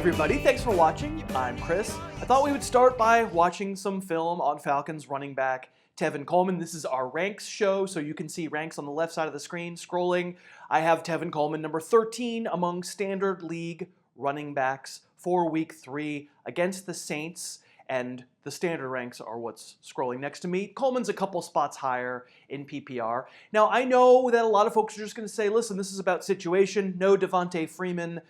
everybody, thanks for watching. I'm Chris. I thought we would start by watching some film on Falcons running back Tevin Coleman. This is our ranks show, so you can see ranks on the left side of the screen scrolling. I have Tevin Coleman number 13 among standard league running backs for week 3 against the Saints, and the standard ranks are what's scrolling next to me. Coleman's a couple spots higher in PPR. Now, I know that a lot of folks are just going to say, listen, this is about situation. No Devonta Freeman.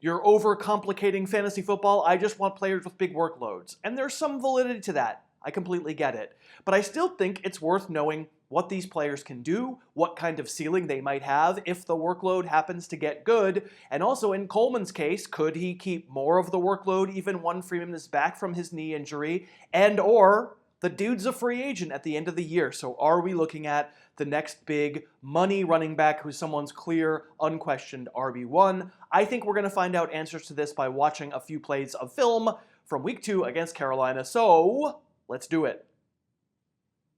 You're overcomplicating fantasy football. I just want players with big workloads. And there's some validity to that. I completely get it. But I still think it's worth knowing what these players can do, what kind of ceiling they might have if the workload happens to get good. And also in Coleman's case, could he keep more of the workload even when Freeman is back from his knee injury? And or the dude's a free agent at the end of the year. So are we looking at the next big money running back who's someone's clear, unquestioned RB1? I think we're going to find out answers to this by watching a few plays of film from week 2 against Carolina. So let's do it.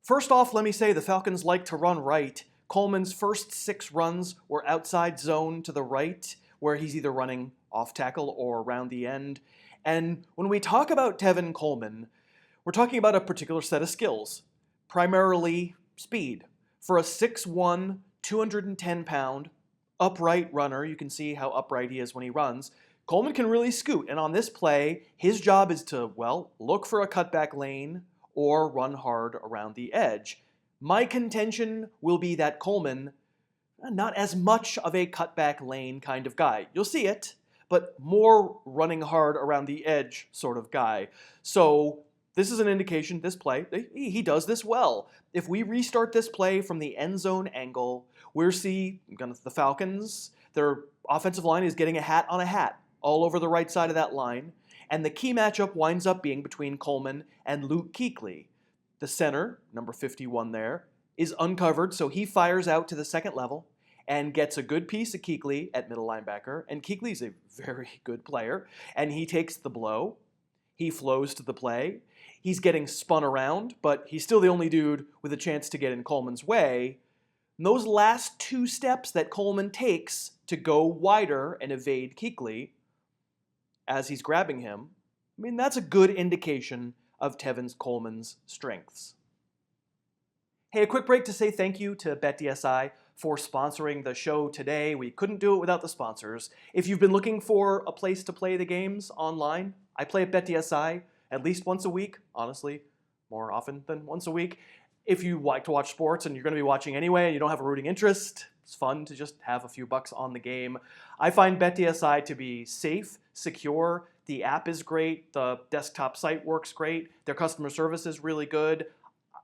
First off, let me say the Falcons like to run right. Coleman's first 6 runs were outside zone to the right, where he's either running off tackle or around the end. And when we talk about Tevin Coleman, we're talking about a particular set of skills, primarily speed. For a 6'1", 210-pound upright runner, you can see how upright he is when he runs, Coleman can really scoot. And on this play, his job is to, well, look for a cutback lane or run hard around the edge. My contention will be that Coleman, not as much of a cutback lane kind of guy. You'll see it, but more running hard around the edge sort of guy. So this is an indication, this play, he does this well. If we restart this play from the end zone angle, we'll see the Falcons, their offensive line is getting a hat on a hat all over the right side of that line. And the key matchup winds up being between Coleman and Luke Kuechly. The center, number 51 there, is uncovered, so he fires out to the second level and gets a good piece of Kuechly at middle linebacker. And Kuechly's a very good player, and he takes the blow. He flows to the play. He's getting spun around, but he's still the only dude with a chance to get in Coleman's way. And those last 2 steps that Coleman takes to go wider and evade Kuechly as he's grabbing him, I mean, that's a good indication of Tevin Coleman's strengths. Hey, a quick break to say thank you to BetDSI for sponsoring the show today. We couldn't do it without the sponsors. If you've been looking for a place to play the games online, I play at BetDSI at least once a week, honestly, more often than once a week. If you like to watch sports and you're going to be watching anyway and you don't have a rooting interest, it's fun to just have a few bucks on the game. I find BetDSI to be safe, secure. The app is great. The desktop site works great. Their customer service is really good.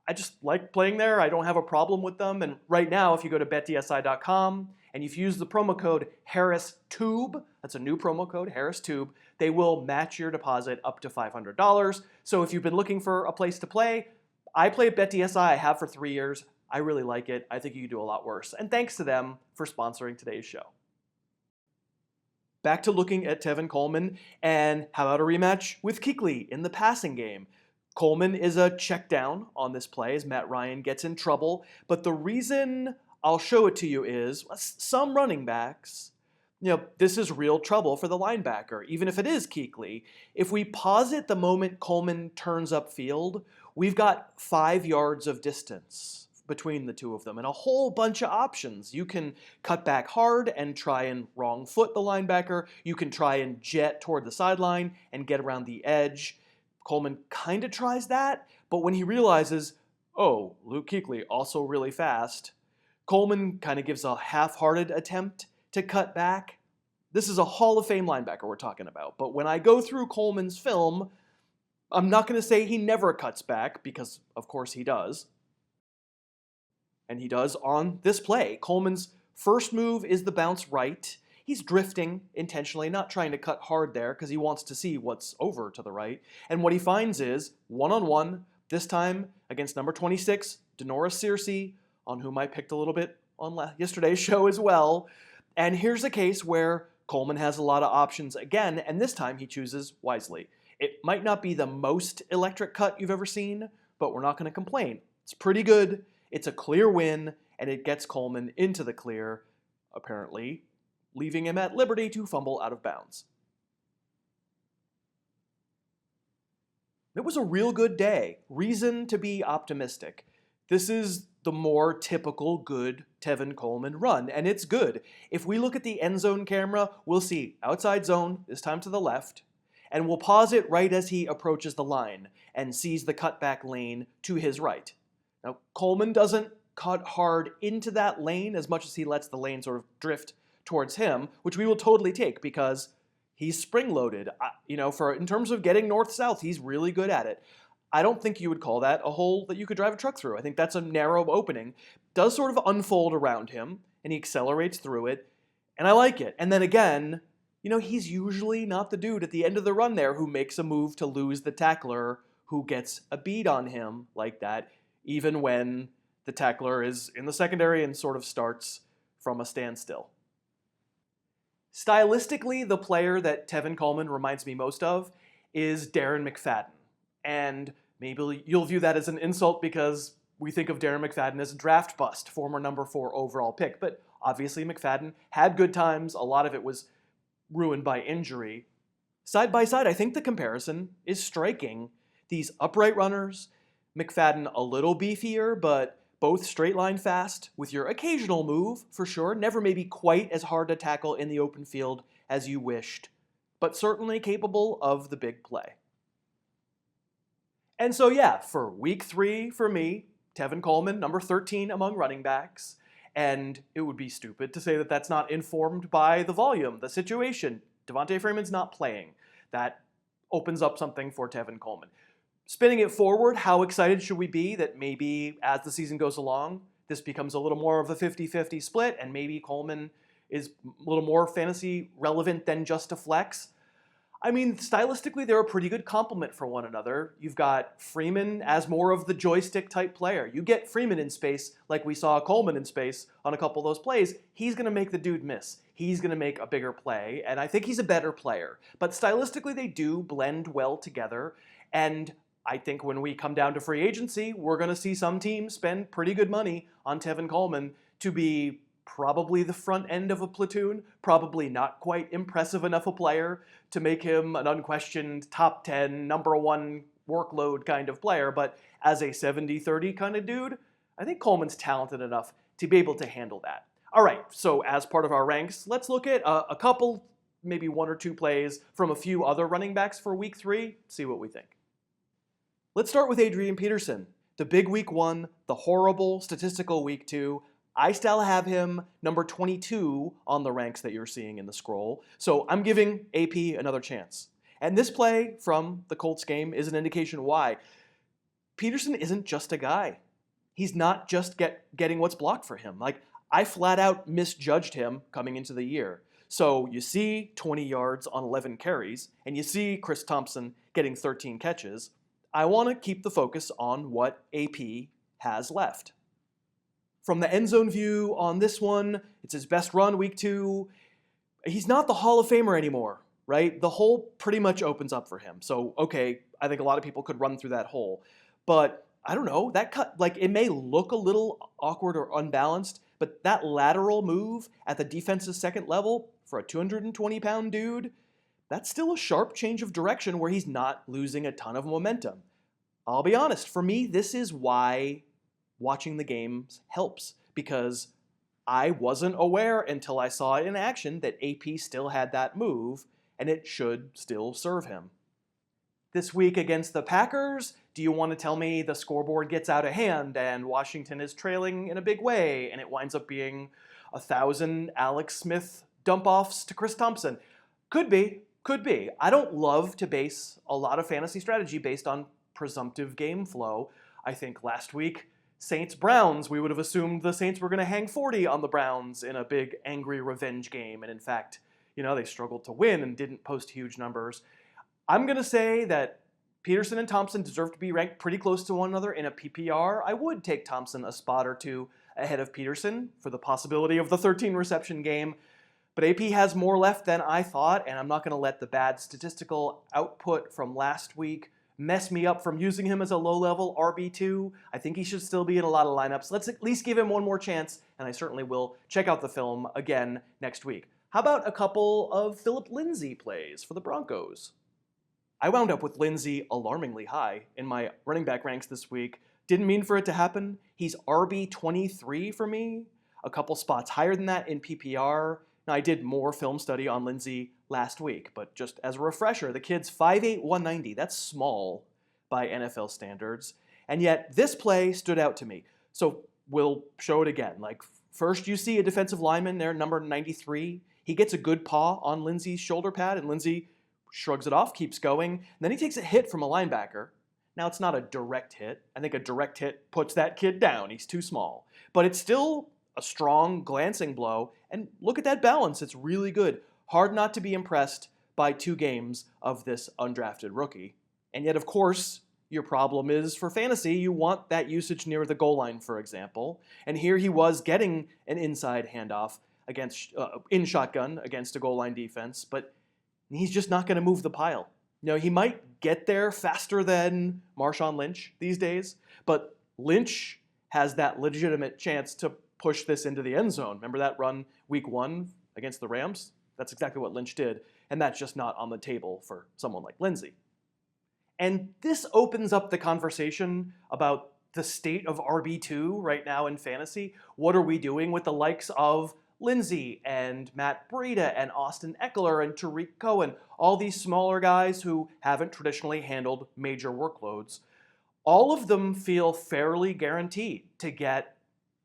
I just like playing there. I don't have a problem with them. And right now, if you go to betdsi.com and if you use the promo code HarrisTube, that's a new promo code, HarrisTube, they will match your deposit up to $500. So if you've been looking for a place to play, I play at BetDSI. I have for 3 years. I really like it. I think you could do a lot worse. And thanks to them for sponsoring today's show. Back to looking at Tevin Coleman, and how about a rematch with Kuechly in the passing game? Coleman is a check down on this play as Matt Ryan gets in trouble, but the reason I'll show it to you is some running backs, this is real trouble for the linebacker, even if it is Kuechly. If we pause it the moment Coleman turns upfield, we've got 5 yards of distance between the two of them and a whole bunch of options. You can cut back hard and try and wrong foot the linebacker. You can try and jet toward the sideline and get around the edge. Coleman kind of tries that, but when he realizes, oh, Luke Kuechly also really fast, Coleman kind of gives a half-hearted attempt to cut back. This is a Hall of Fame linebacker we're talking about, but when I go through Coleman's film, I'm not going to say he never cuts back, because of course he does. And he does on this play. Coleman's first move is the bounce right. He's drifting intentionally, not trying to cut hard there because he wants to see what's over to the right. And what he finds is one-on-one, this time against number 26, Searcy, on whom I picked a little bit on yesterday's show as well. And here's a case where Coleman has a lot of options again, and this time he chooses wisely. It might not be the most electric cut you've ever seen, but we're not going to complain. It's pretty good. It's a clear win, and it gets Coleman into the clear, apparently, leaving him at liberty to fumble out of bounds. It was a real good day. Reason to be optimistic. This is the more typical good Tevin Coleman run, and it's good. If we look at the end zone camera, we'll see outside zone, this time to the left, and we'll pause it right as he approaches the line and sees the cutback lane to his right. Now, Coleman doesn't cut hard into that lane as much as he lets the lane sort of drift towards him, which we will totally take because he's spring-loaded. In terms of getting north-south, he's really good at it. I don't think you would call that a hole that you could drive a truck through. I think that's a narrow opening. Does sort of unfold around him, and he accelerates through it, and I like it. And then again, he's usually not the dude at the end of the run there who makes a move to lose the tackler who gets a beat on him like that, even when the tackler is in the secondary and sort of starts from a standstill. Stylistically, the player that Tevin Coleman reminds me most of is Darren McFadden. And maybe you'll view that as an insult because we think of Darren McFadden as a draft bust, former number 4 overall pick. But obviously McFadden had good times. A lot of it was ruined by injury. Side by side, I think the comparison is striking. These upright runners, McFadden a little beefier, but both straight line fast, with your occasional move, for sure. Never maybe quite as hard to tackle in the open field as you wished, but certainly capable of the big play. And so yeah, for week 3 for me, Tevin Coleman, number 13 among running backs, and it would be stupid to say that that's not informed by the volume, the situation. Devonta Freeman's not playing. That opens up something for Tevin Coleman. Spinning it forward, how excited should we be that maybe as the season goes along, this becomes a little more of a 50-50 split and maybe Coleman is a little more fantasy relevant than just a flex? I mean, stylistically, they're a pretty good complement for one another. You've got Freeman as more of the joystick type player. You get Freeman in space like we saw Coleman in space on a couple of those plays, he's going to make the dude miss. He's going to make a bigger play, and I think he's a better player. But stylistically, they do blend well together, and I think when we come down to free agency, we're going to see some teams spend pretty good money on Tevin Coleman to be probably the front end of a platoon, probably not quite impressive enough a player to make him an unquestioned top 10, number 1 workload kind of player, but as a 70-30 kind of dude, I think Coleman's talented enough to be able to handle that. All right, so as part of our ranks, let's look at a couple, maybe 1 or 2 plays from a few other running backs for week 3, see what we think. Let's start with Adrian Peterson. The big week 1, the horrible statistical week 2. I still have him number 22 on the ranks that you're seeing in the scroll, so I'm giving AP another chance. And this play from the Colts game is an indication why. Peterson isn't just a guy. He's not just getting what's blocked for him. I flat out misjudged him coming into the year. So you see 20 yards on 11 carries, and you see Chris Thompson getting 13 catches. I want to keep the focus on what AP has left. From the end zone view on this one, it's his best run, week 2. He's not the Hall of Famer anymore, right? The hole pretty much opens up for him. So, okay, I think a lot of people could run through that hole. But I don't know, that cut, it may look a little awkward or unbalanced, but that lateral move at the defense's second level for a 220-pound dude, that's still a sharp change of direction where he's not losing a ton of momentum. I'll be honest, for me, this is why watching the games helps, because I wasn't aware until I saw it in action that AP still had that move, and it should still serve him. This week against the Packers, do you want to tell me the scoreboard gets out of hand and Washington is trailing in a big way, and it winds up being 1,000 Alex Smith dump-offs to Chris Thompson? Could be. I don't love to base a lot of fantasy strategy based on presumptive game flow. I think last week, Saints-Browns, we would have assumed the Saints were going to hang 40 on the Browns in a big angry revenge game, and in fact, they struggled to win and didn't post huge numbers. I'm going to say that Peterson and Thompson deserve to be ranked pretty close to one another in a PPR. I would take Thompson a spot or 2 ahead of Peterson for the possibility of the 13 reception game, but AP has more left than I thought, and I'm not going to let the bad statistical output from last week mess me up from using him as a low-level RB2. I think he should still be in a lot of lineups. Let's at least give him one more chance, and I certainly will check out the film again next week. How about a couple of Phillip Lindsay plays for the Broncos? I wound up with Lindsey alarmingly high in my running back ranks this week. Didn't mean for it to happen. He's RB23 for me, a couple spots higher than that in PPR. Now, I did more film study on Lindsey last week, but just as a refresher, the kid's 5'8", 190. That's small by NFL standards. And yet this play stood out to me. So we'll show it again. Like, first you see a defensive lineman there, number 93. He gets a good paw on Lindsey's shoulder pad, and Lindsey shrugs it off, keeps going. And then he takes a hit from a linebacker. Now, it's not a direct hit. I think a direct hit puts that kid down. He's too small. But it's still a strong, glancing blow. And look at that balance. It's really good. Hard not to be impressed by 2 games of this undrafted rookie. And yet, of course, your problem is for fantasy, you want that usage near the goal line, for example. And here he was getting an inside handoff against in shotgun against a goal line defense, but he's just not going to move the pile. You know, he might get there faster than Marshawn Lynch these days, but Lynch has that legitimate chance to push this into the end zone. Remember that run week 1 against the Rams? That's exactly what Lynch did, and that's just not on the table for someone like Lindsey. And this opens up the conversation about the state of RB2 right now in fantasy. What are we doing with the likes of Lindsey and Matt Breida and Austin Eckler and Tariq Cohen, all these smaller guys who haven't traditionally handled major workloads? All of them feel fairly guaranteed to get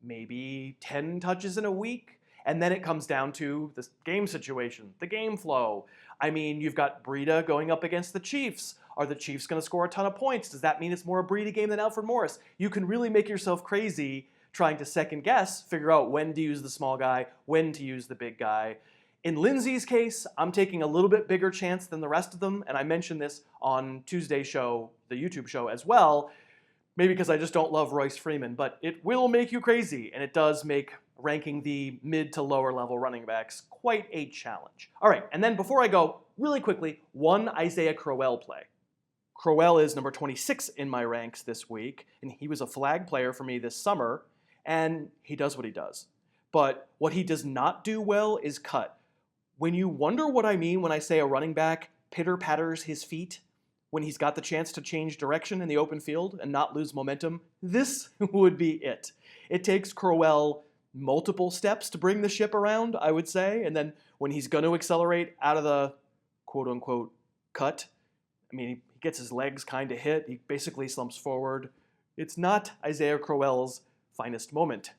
maybe 10 touches in a week, and then it comes down to the game situation, the game flow. I mean, you've got Breida going up against the Chiefs. Are the Chiefs going to score a ton of points? Does that mean it's more a Breida game than Alfred Morris? You can really make yourself crazy trying to second guess, figure out when to use the small guy, when to use the big guy. In Lindsey's case, I'm taking a little bit bigger chance than the rest of them, and I mentioned this on Tuesday's show, the YouTube show as well, maybe because I just don't love Royce Freeman, but it will make you crazy, and it does make ranking the mid to lower level running backs quite a challenge. All right, and then before I go, really quickly, one Isaiah Crowell play. Crowell is number 26 in my ranks this week, and he was a flag player for me this summer, and he does what he does. But what he does not do well is cut. When you wonder what I mean when I say a running back pitter-patters his feet when he's got the chance to change direction in the open field and not lose momentum, this would be it. It takes Crowell multiple steps to bring the ship around, I would say, and then when he's going to accelerate out of the quote-unquote cut, I mean, he gets his legs kind of hit, he basically slumps forward. It's not Isaiah Crowell's finest moment.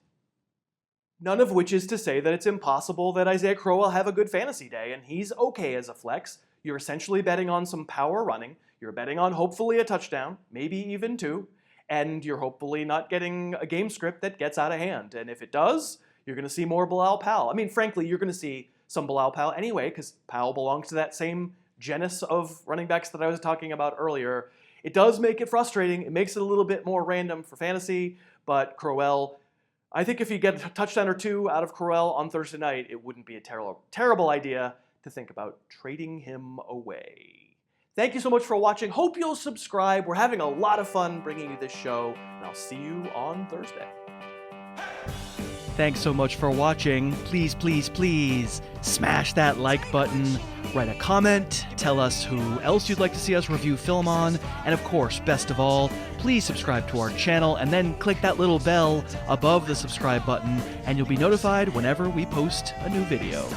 None of which is to say that it's impossible that Isaiah Crowell will have a good fantasy day, and he's okay as a flex. You're essentially betting on some power running. You're betting on hopefully a touchdown, maybe even 2, and you're hopefully not getting a game script that gets out of hand. And if it does, you're going to see more Bilal Powell. I mean, frankly, you're going to see some Bilal Powell anyway, because Powell belongs to that same genus of running backs that I was talking about earlier. It does make it frustrating. It makes it a little bit more random for fantasy, but Crowell, I think if you get a touchdown or 2 out of Crowell on Thursday night, it wouldn't be a terrible idea to think about trading him away. Thank you so much for watching. Hope you'll subscribe. We're having a lot of fun bringing you this show, and I'll see you on Thursday. Thanks so much for watching. Please, please, please smash that like button, write a comment, tell us who else you'd like to see us review film on, and of course, best of all, please subscribe to our channel and then click that little bell above the subscribe button and you'll be notified whenever we post a new video.